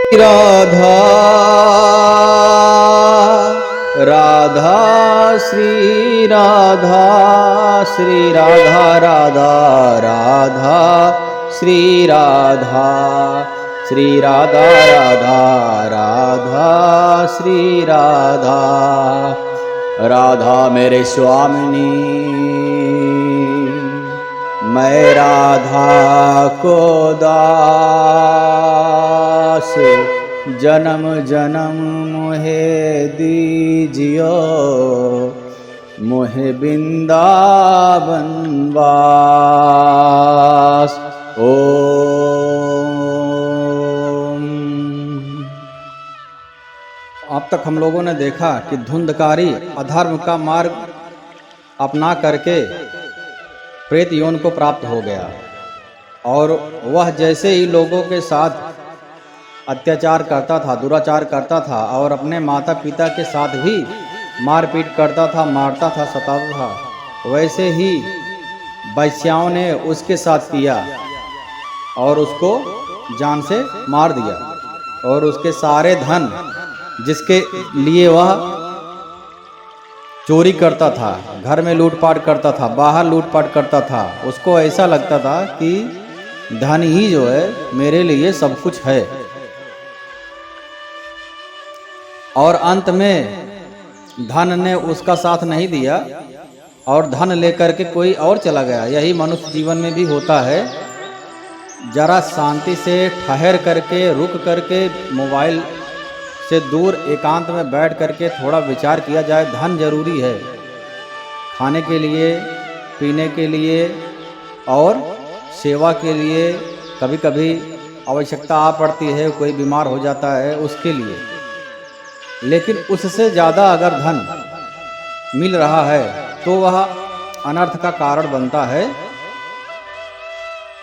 राधा राधा श्री राधा श्री राधा राधा राधा श्री राधा श्री राधा राधा राधा श्री राधा राधा मेरे स्वामिनी मैं राधा को दास जन्म जन्म मोहे दीजियो मोहे वृंदावन वास। ओम। अब तक हम लोगों ने देखा कि धुंधकारी अधर्म का मार्ग अपना करके प्रेत यौन को प्राप्त हो गया और वह जैसे ही लोगों के साथ अत्याचार करता था, दुराचार करता था और अपने माता पिता के साथ भी मारपीट करता था, मारता था, सताता था, वैसे ही वैश्याओं ने उसके साथ किया और उसको जान से मार दिया और उसके सारे धन जिसके लिए वह चोरी करता था, घर में लूटपाट करता था, बाहर लूटपाट करता था, उसको ऐसा लगता था कि धन ही जो है मेरे लिए सब कुछ है। और अंत में धन ने उसका साथ नहीं दिया और धन लेकर के कोई और चला गया। यही मनुष्य जीवन में भी होता है। जरा शांति से ठहर करके, रुक करके, मोबाइल से दूर एकांत में बैठ करके थोड़ा विचार किया जाए। धन जरूरी है खाने के लिए, पीने के लिए और सेवा के लिए। कभी कभी आवश्यकता आ पड़ती है, कोई बीमार हो जाता है, उसके लिए। लेकिन उससे ज़्यादा अगर धन मिल रहा है तो वह अनर्थ का कारण बनता है।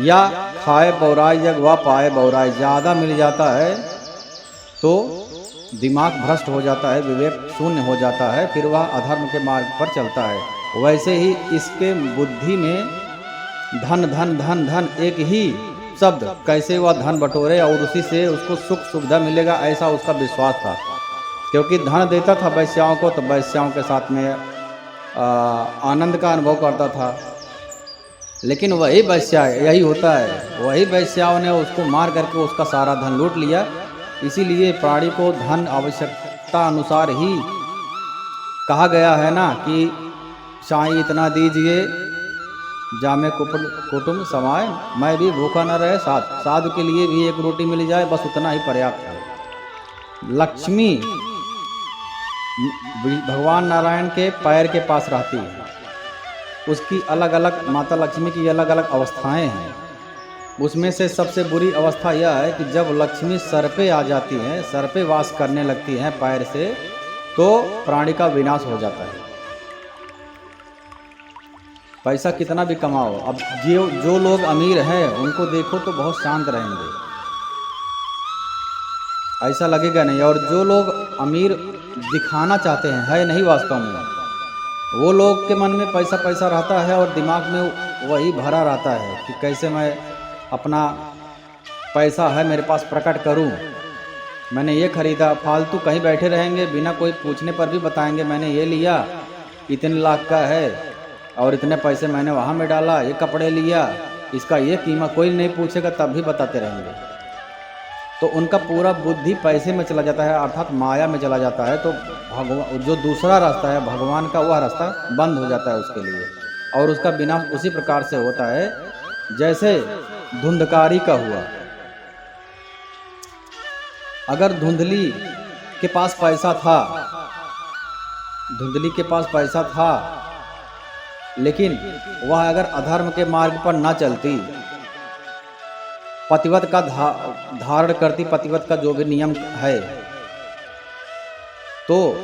या खाए बौराई जग व पाए बौराई, ज़्यादा मिल जाता है तो दिमाग भ्रष्ट हो जाता है, विवेक शून्य हो जाता है, फिर वह अधर्म के मार्ग पर चलता है। वैसे ही इसके बुद्धि में धन धन धन धन एक ही शब्द, कैसे वह धन बटोरे और उसी से उसको सुख सुविधा मिलेगा, ऐसा उसका विश्वास था। क्योंकि धन देता था वैश्याओं को तो वैश्याओं के साथ में आनंद का अनुभव करता था। लेकिन वही वैश्या, यही होता है, वही वैश्याओं ने उसको मार करके उसका सारा धन लूट लिया। इसीलिए प्राणी को धन आवश्यकता अनुसार ही कहा गया है ना कि साईं इतना दीजिए जामे कुटुंब समाए, मैं भी भूखा न रहे, साधु के लिए भी एक रोटी मिल जाए, बस उतना ही पर्याप्त है। लक्ष्मी भगवान नारायण के पैर के पास रहती है। उसकी अलग अलग, माता लक्ष्मी की अलग अलग अवस्थाएं हैं। उसमें से सबसे बुरी अवस्था यह है कि जब लक्ष्मी सर पे आ जाती हैं, सर पे वास करने लगती हैं पैर से, तो प्राणी का विनाश हो जाता है। पैसा कितना भी कमाओ, अब जो लोग अमीर हैं उनको देखो तो बहुत शांत रहेंगे, ऐसा लगेगा नहीं। और जो लोग अमीर दिखाना चाहते हैं, है नहीं वास्तव में, वो लोग के मन में पैसा पैसा रहता है और दिमाग में वही भरा रहता है कि कैसे मैं अपना पैसा है मेरे पास प्रकट करूं। मैंने ये खरीदा, फालतू कहीं बैठे रहेंगे, बिना कोई पूछने पर भी बताएंगे मैंने ये लिया, इतने लाख का है और इतने पैसे मैंने वहाँ में डाला, ये कपड़े लिया, इसका ये कीमत, कोई नहीं पूछेगा तब भी बताते रहेंगे। तो उनका पूरा बुद्धि पैसे में चला जाता है, अर्थात माया में चला जाता है। तो भगवान जो दूसरा रास्ता है भगवान का, वह रास्ता बंद हो जाता है उसके लिए और उसका विनाश उसी प्रकार से होता है जैसे धुंधकारी का हुआ। अगर धुंधली के पास पैसा था, धुंधली के पास पैसा था, लेकिन वह अगर अधर्म के मार्ग पर ना चलती, पतिव्रत का धारण करती, पतिव्रत का जो भी नियम है, तो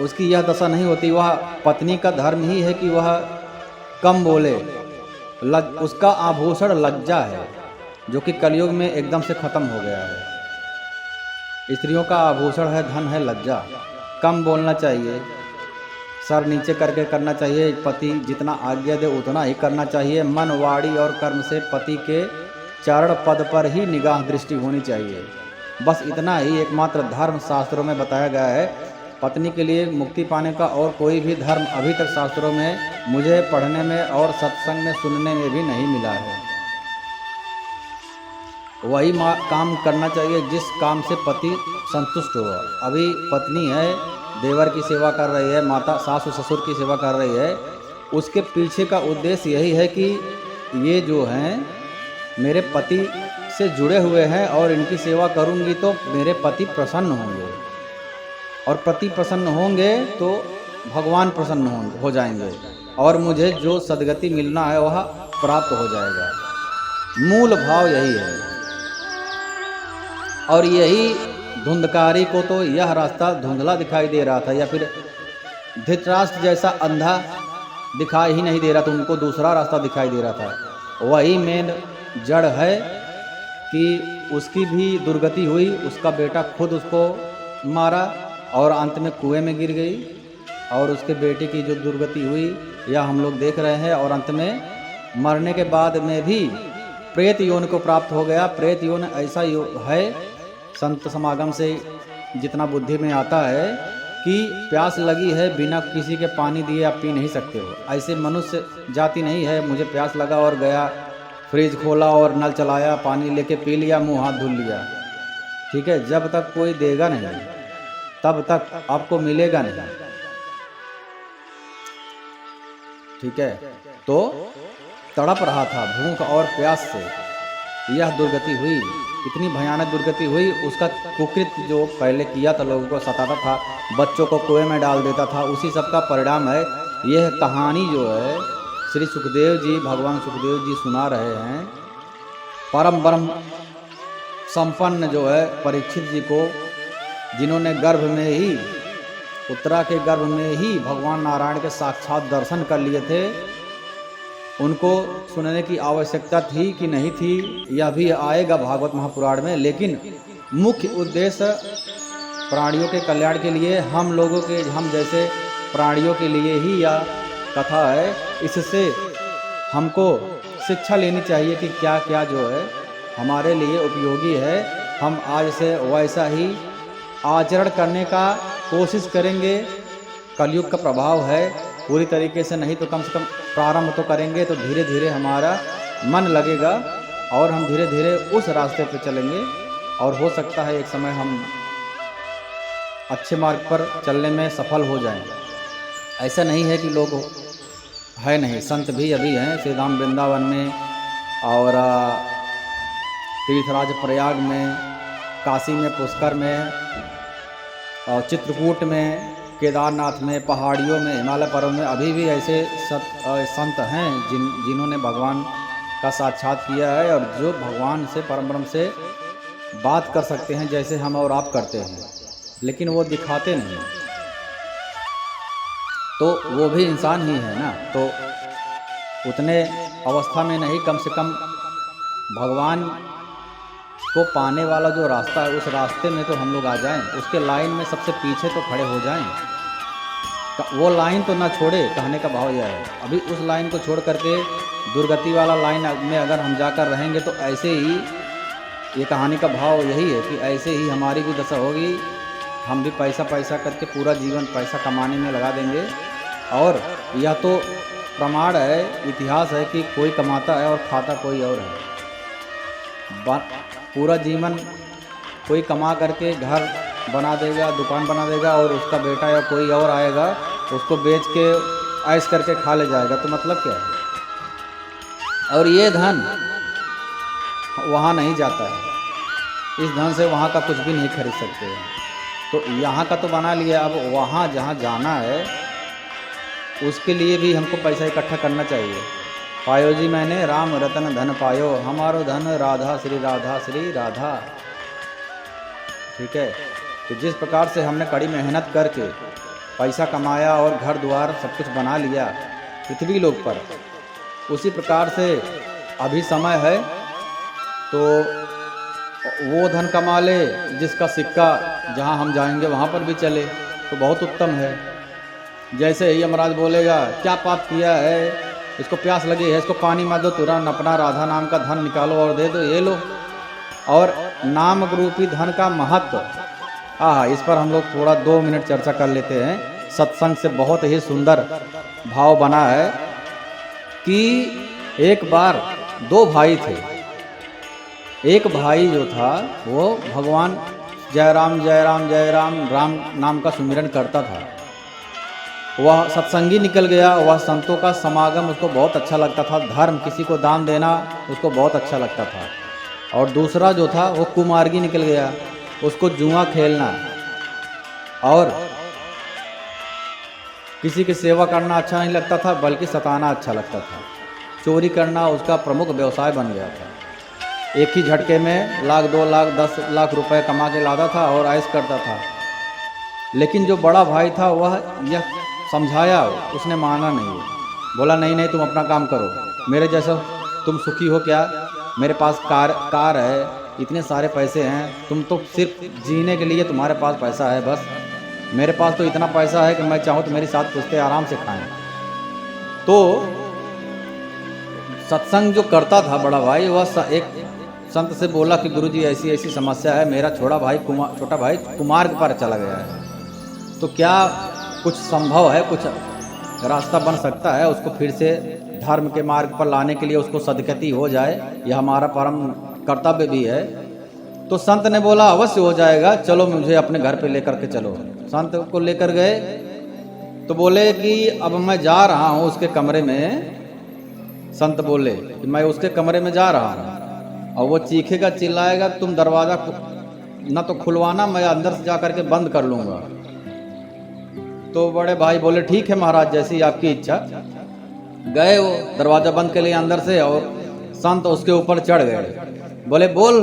उसकी यह दशा नहीं होती। वह पत्नी का धर्म ही है कि वह कम बोले। उसका आभूषण लज्जा है, जो कि कलयुग में एकदम से खत्म हो गया है। स्त्रियों का आभूषण है, धन है लज्जा। कम बोलना चाहिए, सर नीचे करके करना चाहिए, पति जितना आज्ञा दे उतना ही करना चाहिए। मन, वाणी और कर्म से पति के चरण पद पर ही निगाह दृष्टि होनी चाहिए। बस इतना ही एकमात्र धर्म शास्त्रों में बताया गया है। पत्नी के लिए मुक्ति पाने का और कोई भी धर्म अभी तक शास्त्रों में मुझे पढ़ने में और सत्संग में सुनने में भी नहीं मिला है। वही काम करना चाहिए जिस काम से पति संतुष्ट हो। अभी पत्नी है, देवर की सेवा कर रही है, माता सासु ससुर की सेवा कर रही है, उसके पीछे का उद्देश्य यही है कि ये जो हैं मेरे पति से जुड़े हुए हैं और इनकी सेवा करूंगी तो मेरे पति प्रसन्न होंगे, और पति प्रसन्न होंगे तो भगवान प्रसन्न हो जाएंगे, और मुझे जो सद्गति मिलना है वह प्राप्त हो जाएगा। मूल भाव यही है। और यही धुंधकारी को तो यह रास्ता धुंधला दिखाई दे रहा था, या फिर धृतराष्ट्र जैसा अंधा दिखाई ही नहीं दे रहा था, उनको दूसरा रास्ता दिखाई दे रहा था। वही मेन जड़ है कि उसकी भी दुर्गति हुई, उसका बेटा खुद उसको मारा और अंत में कुएं में गिर गई, और उसके बेटे की जो दुर्गति हुई यह हम लोग देख रहे हैं। और अंत में मरने के बाद में भी प्रेत योनि को प्राप्त हो गया। प्रेत योनि ऐसा है, संत समागम से जितना बुद्धि में आता है कि प्यास लगी है, बिना किसी के पानी दिए आप पी नहीं सकते हो। ऐसे मनुष्य जाति नहीं है, मुझे प्यास लगा और गया, फ्रिज खोला और नल चलाया, पानी लेके पी लिया, मुंह हाथ धुल लिया। ठीक है, जब तक कोई देगा नहीं तब तक आपको मिलेगा नहीं। ठीक है, तो तड़प रहा था भूख और प्यास से, यह दुर्गति हुई, इतनी भयानक दुर्गति हुई। उसका कुकृत जो पहले किया था, लोगों को सताता था, बच्चों को कुएं में डाल देता था, उसी सब का परिणाम है। यह कहानी जो है श्री सुखदेव जी, भगवान सुखदेव जी सुना रहे हैं। परम ब्रह्म संपन्न जो है परीक्षित जी को, जिन्होंने गर्भ में ही, उत्तरा के गर्भ में ही भगवान नारायण के साक्षात दर्शन कर लिए थे, उनको सुनने की आवश्यकता थी कि नहीं थी, यह भी आएगा भागवत महापुराण में। लेकिन मुख्य उद्देश्य प्राणियों के कल्याण के लिए, हम लोगों के, हम जैसे प्राणियों के लिए ही यह कथा है। इससे हमको शिक्षा लेनी चाहिए कि क्या क्या जो है हमारे लिए उपयोगी है। हम आज से वैसा ही आचरण करने का कोशिश करेंगे। कलयुग का प्रभाव है, पूरी तरीके से नहीं तो कम से कम प्रारंभ तो करेंगे, तो धीरे धीरे हमारा मन लगेगा और हम धीरे धीरे उस रास्ते पर चलेंगे, और हो सकता है एक समय हम अच्छे मार्ग पर चलने में सफल हो जाएं। ऐसा नहीं है कि लोग है नहीं, संत भी अभी हैं, श्री राम वृंदावन में और तीर्थराज प्रयाग में, काशी में, पुष्कर में, और चित्रकूट में, केदारनाथ में, पहाड़ियों में, हिमालय पर्वत में अभी भी ऐसे संत हैं जिन्होंने भगवान का साक्षात किया है, और जो भगवान से, परम ब्रह्म से बात कर सकते हैं जैसे हम और आप करते हैं, लेकिन वो दिखाते नहीं। तो वो भी इंसान ही है ना, तो उतने अवस्था में नहीं, कम से कम भगवान को पाने वाला जो रास्ता है उस रास्ते में तो हम लोग आ जाएं, उसके लाइन में सबसे पीछे तो खड़े हो जाएं। वो लाइन तो ना छोड़े, कहने का भाव यह है। अभी उस लाइन को छोड़ करके दुर्गति वाला लाइन में अगर हम जाकर रहेंगे तो ऐसे ही, ये कहानी का भाव यही है कि ऐसे ही हमारी भी दशा होगी। हम भी पैसा पैसा करके पूरा जीवन पैसा कमाने में लगा देंगे, और यह तो प्रमाण है, इतिहास है कि कोई कमाता है और खाता कोई और है। पूरा जीवन कोई कमा करके घर बना देगा, दुकान बना देगा, और उसका बेटा या कोई और आएगा उसको बेच के ऐश करके खा ले जाएगा, तो मतलब क्या है। और ये धन वहाँ नहीं जाता है, इस धन से वहाँ का कुछ भी नहीं खरीद सकते हैं। तो यहाँ का तो बना लिया, अब वहाँ जहाँ जाना है उसके लिए भी हमको पैसा इकट्ठा करना चाहिए। पायो जी मैंने राम रतन धन पायो, हमारो धन राधा श्री राधा श्री राधा। ठीक है, तो जिस प्रकार से हमने कड़ी मेहनत करके पैसा कमाया और घर द्वार सब कुछ बना लिया पृथ्वी लोक पर, उसी प्रकार से अभी समय है तो वो धन कमा ले जिसका सिक्का जहाँ हम जाएंगे वहाँ पर भी चले, तो बहुत उत्तम है। जैसे ही यमराज बोलेगा क्या पाप किया है, इसको प्यास लगी है, इसको पानी मत दो, तुरंत अपना राधा नाम का धन निकालो और दे दो, ये लो। और नाम रूपी धन का महत्व, इस पर हम लोग थोड़ा 2 मिनट चर्चा कर लेते हैं। सत्संग से बहुत ही सुंदर भाव बना है कि एक बार 2 भाई थे। एक भाई जो था वो भगवान जय राम जय राम जय राम राम नाम का सुमिरन करता था। वह सत्संगी निकल गया, वह संतों का समागम उसको बहुत अच्छा लगता था, धर्म किसी को दान देना उसको बहुत अच्छा लगता था। और दूसरा जो था वो कुमार्गी निकल गया, उसको जुआ खेलना और किसी की सेवा करना अच्छा नहीं लगता था, बल्कि सताना अच्छा लगता था। चोरी करना उसका प्रमुख व्यवसाय बन गया था। एक ही झटके में लाख 2 लाख 10 लाख रुपए कमा के लाता था और ऐश करता था। लेकिन जो बड़ा भाई था वह यह समझाया, उसने माना नहीं। बोला नहीं नहीं, तुम अपना काम करो, मेरे जैसा तुम सुखी हो क्या? मेरे पास कार है, इतने सारे पैसे हैं, तुम तो सिर्फ जीने के लिए तुम्हारे पास पैसा है बस। मेरे पास तो इतना पैसा है कि मैं चाहूँ तो मेरी 7 पुश्ते आराम से खाएं। तो सत्संग जो करता था बड़ा भाई, वह एक संत से बोला कि गुरुजी ऐसी ऐसी समस्या है, मेरा छोटा भाई कुमार्ग पर चला गया है, तो क्या कुछ संभव है, कुछ रास्ता बन सकता है उसको फिर से धर्म के मार्ग पर लाने के लिए, उसको सदगति हो जाए, यह हमारा परम कर्तव्य भी है। तो संत ने बोला अवश्य हो जाएगा, चलो मुझे अपने घर पे लेकर के चलो। संत को लेकर गए तो बोले कि अब मैं जा रहा हूँ उसके कमरे में। संत बोले कि मैं उसके कमरे में जा रहा हूँ, और वो चीखेगा चिल्लाएगा, तुम दरवाज़ा न तो खुलवाना, मैं अंदर से जा करके बंद कर लूँगा। तो बड़े भाई बोले ठीक है महाराज, जैसी आपकी इच्छा। गए वो दरवाज़ा बंद के लिए अंदर से, और संत उसके ऊपर चढ़ गए। बोले बोल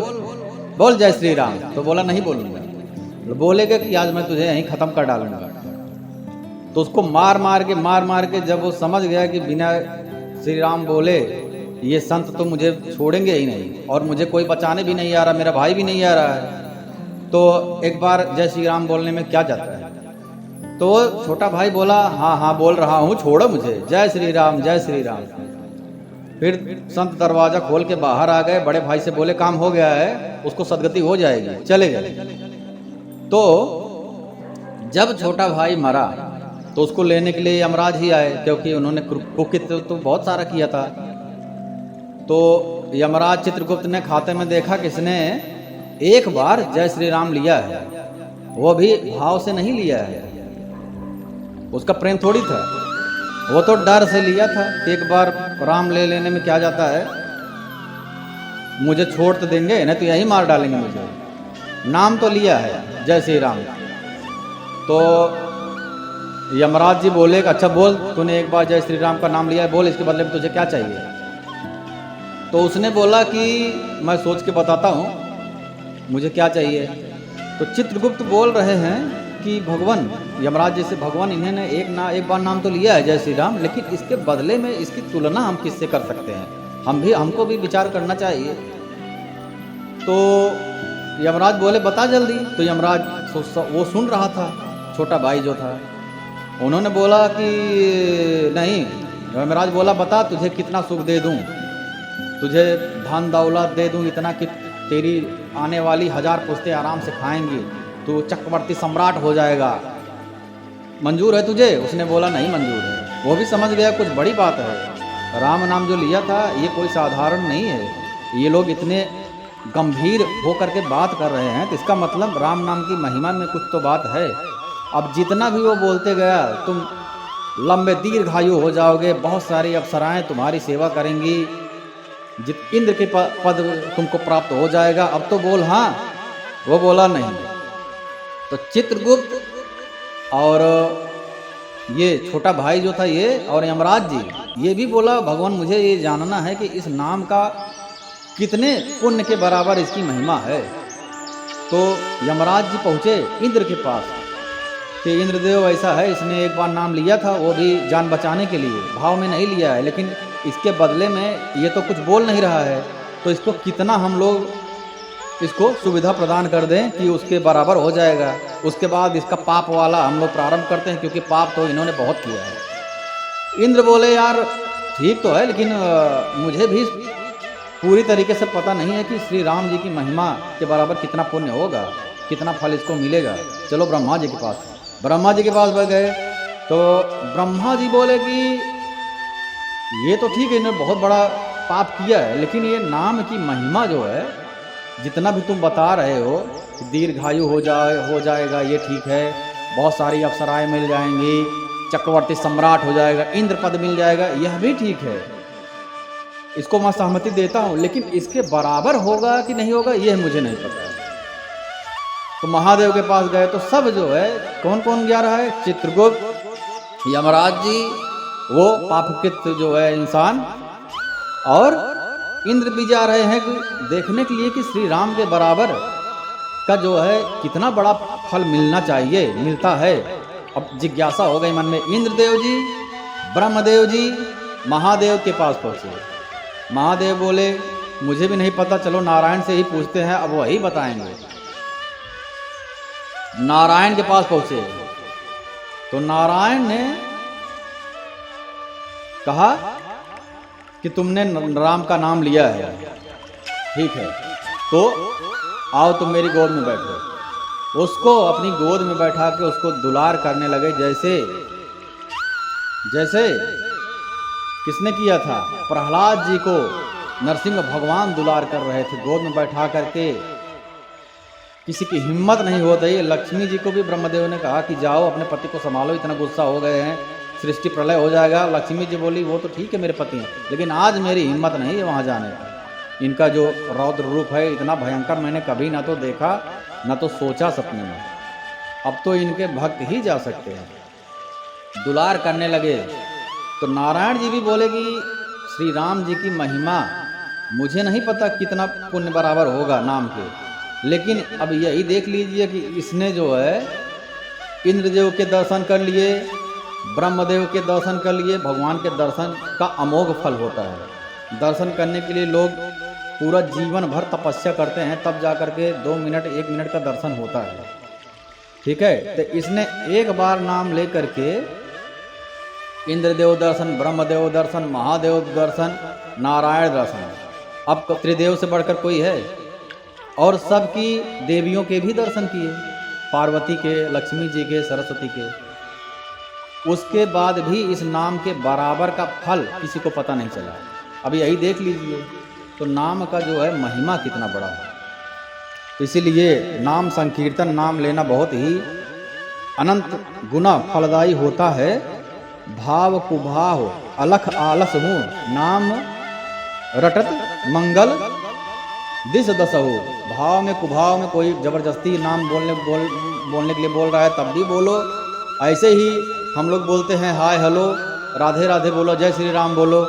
बोल जय श्री राम। तो बोला नहीं बोलूँगा। बोलेगा कि आज मैं तुझे यहीं ख़त्म कर डालूंगा। तो उसको मार मार के जब वो समझ गया कि बिना श्री राम बोले ये संत तो मुझे छोड़ेंगे ही नहीं, और मुझे कोई बचाने भी नहीं आ रहा, मेरा भाई भी नहीं आ रहा है, तो एक बार जय श्री राम बोलने में क्या जाता है। तो छोटा भाई बोला हाँ हाँ बोल रहा हूँ, छोड़ो मुझे, जय श्री राम जय श्री राम। फिर संत दरवाज़ा खोल के बाहर आ गए। बड़े भाई से बोले काम हो गया है, उसको सदगति हो जाएगी, चले गए। तो जब छोटा भाई मरा तो उसको लेने के लिए यमराज ही आए, क्योंकि उन्होंने कुकृत्य तो बहुत सारा किया था। तो यमराज चित्रगुप्त ने खाते में देखा किसने एक बार जय श्री राम लिया है, वो भी भाव से नहीं लिया है, उसका प्रेम थोड़ी था, वो तो डर से लिया था। एक बार राम ले लेने में क्या जाता है, मुझे छोड़ तो देंगे नहीं तो यही मार डालेंगे मुझे, नाम तो लिया है जय श्री राम। तो यमराज जी बोले कि अच्छा बोल, तूने एक बार जय श्री राम का नाम लिया है, बोल इसके बदले में तुझे क्या चाहिए। तो उसने बोला कि मैं सोच के बताता हूँ मुझे क्या चाहिए। तो चित्रगुप्त बोल रहे हैं कि भगवान, यमराज जी से, भगवान इन्होंने एक बार नाम तो लिया है जय श्री राम, लेकिन इसके बदले में इसकी तुलना हम किससे कर सकते हैं, हमको भी विचार करना चाहिए। तो यमराज बोले बता जल्दी। तो यमराज वो सुन रहा था, छोटा भाई जो था, उन्होंने बोला कि नहीं। यमराज बोला बता तुझे कितना सुख दे दूं, तुझे धन दौलत दे दूं इतना कि तेरी आने वाली 1000 पुश्ते आराम से खाएंगी, तू चक्रवर्ती सम्राट हो जाएगा, मंजूर है तुझे? उसने बोला नहीं मंजूर है। वो भी समझ गया कुछ बड़ी बात है, राम नाम जो लिया था ये कोई साधारण नहीं है, ये लोग इतने गंभीर होकर के बात कर रहे हैं, तो इसका मतलब राम नाम की महिमा में कुछ तो बात है। अब जितना भी वो बोलते गया, तुम लंबे दीर्घायु हो जाओगे, बहुत सारी अप्सराएं तुम्हारी सेवा करेंगी, इंद्र के पद तुमको प्राप्त हो जाएगा, अब तो बोल हाँ। वो बोला नहीं। तो चित्रगुप्त और ये छोटा भाई जो था ये और यमराज जी, ये भी बोला भगवान मुझे ये जानना है कि इस नाम का कितने पुण्य के बराबर इसकी महिमा है। तो यमराज जी पहुँचे इंद्र के पास कि इंद्रदेव ऐसा है, इसने एक बार नाम लिया था, वो भी जान बचाने के लिए, भाव में नहीं लिया है, लेकिन इसके बदले में ये तो कुछ बोल नहीं रहा है, तो इसको कितना हम लोग इसको सुविधा प्रदान कर दें कि उसके बराबर हो जाएगा। उसके बाद इसका पाप वाला हम लोग प्रारंभ करते हैं, क्योंकि पाप तो इन्होंने बहुत किया है। इंद्र बोले यार ठीक तो है, लेकिन मुझे भी पूरी तरीके से पता नहीं है कि श्री राम जी की महिमा के बराबर कितना पुण्य होगा, कितना फल इसको मिलेगा। चलो ब्रह्मा जी के पास, ब्रह्मा जी के पास बढ़ गए तो ब्रह्मा जी बोले कि ये तो ठीक है, इन्होंने बहुत बड़ा पाप किया है, लेकिन ये नाम की महिमा जो है, जितना भी तुम बता रहे हो कि दीर्घायु हो जाएगा, ये ठीक है, बहुत सारी अप्सराएं मिल जाएंगी, चक्रवर्ती सम्राट हो जाएगा, इंद्र पद मिल जाएगा, यह भी ठीक है, इसको मैं सहमति देता हूं, लेकिन इसके बराबर होगा कि नहीं होगा यह मुझे नहीं पता। तो महादेव के पास गए तो सब जो है, कौन कौन जा रहा है, चित्रगुप्त, यमराज जी, वो पापकृत जो है इंसान, और इंद्र भी जा रहे हैं देखने के लिए कि श्री राम के बराबर का जो है कितना बड़ा फल मिलना चाहिए, मिलता है। अब जिज्ञासा हो गई मन में। इंद्रदेव जी, ब्रह्मदेव जी महादेव के पास पहुंचे। महादेव बोले मुझे भी नहीं पता, चलो नारायण से ही पूछते हैं, अब वही बताएंगे। नारायण के पास पहुंचे तो नारायण ने कहा कि तुमने राम का नाम लिया है, ठीक है, तो आओ तुम मेरी गोद में बैठो। उसको अपनी गोद में बैठा के उसको दुलार करने लगे, जैसे जैसे किसने किया था, प्रहलाद जी को नरसिंह भगवान दुलार कर रहे थे, गोद में बैठा करके। किसी की हिम्मत नहीं होती है। लक्ष्मी जी को भी ब्रह्मदेव ने कहा कि जाओ अपने पति को संभालो, इतना गुस्सा हो गए हैं, सृष्टि प्रलय हो जाएगा। लक्ष्मी जी बोली वो तो ठीक है मेरे पति हैं, लेकिन आज मेरी हिम्मत नहीं है वहाँ जाने का। इनका जो रौद्र रूप है इतना भयंकर मैंने कभी ना तो देखा ना तो सोचा सपने में। अब तो इनके भक्त ही जा सकते हैं। दुलार करने लगे तो नारायण जी भी बोले कि श्री राम जी की महिमा मुझे नहीं पता कितना पुण्य बराबर होगा नाम के, लेकिन अब यही देख लीजिए कि इसने जो है इंद्रदेव के दर्शन कर लिए, ब्रह्मदेव के दर्शन कर लिए। भगवान के दर्शन का अमोघ फल होता है। दर्शन करने के लिए लोग पूरा जीवन भर तपस्या करते हैं, तब जा कर के 2 मिनट 1 मिनट का दर्शन होता है, ठीक है। तो इसने एक बार नाम ले करके इंद्रदेव दर्शन, ब्रह्मदेव दर्शन, महादेव दर्शन, नारायण दर्शन, अब त्रिदेव से बढ़कर कोई है, और सबकी देवियों के भी दर्शन किए, पार्वती के, लक्ष्मी जी के, सरस्वती के। उसके बाद भी इस नाम के बराबर का फल किसी को पता नहीं चला। अब यही देख लीजिए तो नाम का जो है महिमा कितना बड़ा है। तो इसीलिए नाम संकीर्तन, नाम लेना बहुत ही अनंत गुना फलदायी होता है। भाव कुभाव अलख आलस हूँ, नाम रटत मंगल दिस दसहु। भाव में कुभाव में कोई जबरदस्ती नाम बोलने के लिए बोल रहा है तब भी बोलो। ऐसे ही हम लोग बोलते हैं हाय हेलो, राधे राधे बोलो, जय श्री राम बोलो।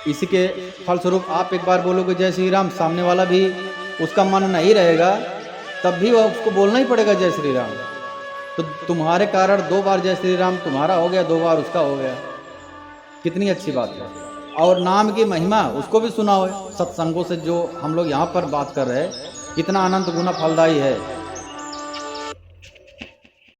इसी के फलस्वरूप आप एक बार बोलोगे जय श्री राम, सामने वाला भी उसका मन नहीं रहेगा, तब भी वह उसको बोलना ही पड़ेगा जय श्री राम। तो तुम्हारे कारण 2 बार जय श्री राम तुम्हारा हो गया, 2 बार उसका हो गया। कितनी अच्छी बात है। और नाम की महिमा उसको भी सुना हो सत्संगों से, जो हम लोग यहाँ पर बात कर रहे हैं, कितना अनंत गुना फलदायी है।